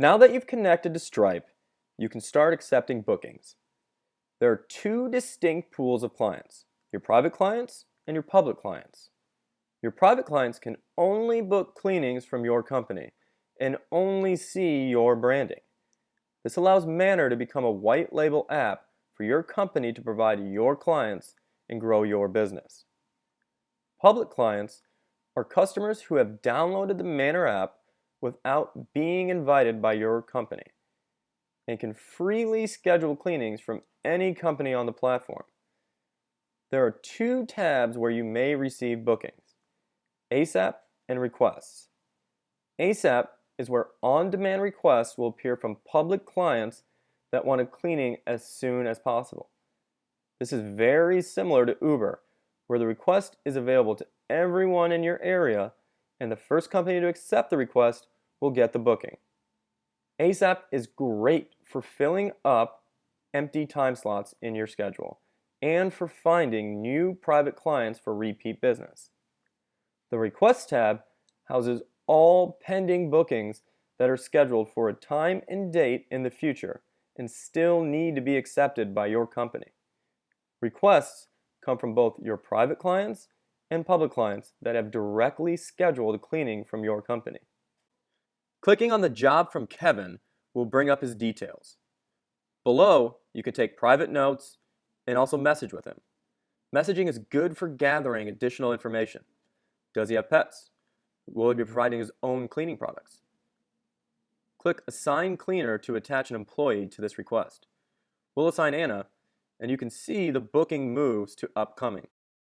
Now that you've connected to Stripe, you can start accepting bookings. There are two distinct pools of clients, your private clients and your public clients. Your private clients can only book cleanings from your company and only see your branding. This allows Manor to become a white label app for your company to provide your clients and grow your business. Public clients are customers who have downloaded the Manor app without being invited by your company and can freely schedule cleanings from any company on the platform. There are two tabs where you may receive bookings: ASAP and Requests. ASAP is where on-demand requests will appear from public clients that want a cleaning as soon as possible. This is very similar to Uber, where the request is available to everyone in your area, and the first company to accept the request will get the booking. ASAP is great for filling up empty time slots in your schedule and for finding new private clients for repeat business. The Requests tab houses all pending bookings that are scheduled for a time and date in the future and still need to be accepted by your company. Requests come from both your private clients and public clients that have directly scheduled a cleaning from your company. Clicking on the job from Kevin will bring up his details. Below, you can take private notes and also message with him. Messaging is good for gathering additional information. Does he have pets? Will he be providing his own cleaning products? Click Assign Cleaner to attach an employee to this request. We'll assign Anna, and you can see the booking moves to upcoming.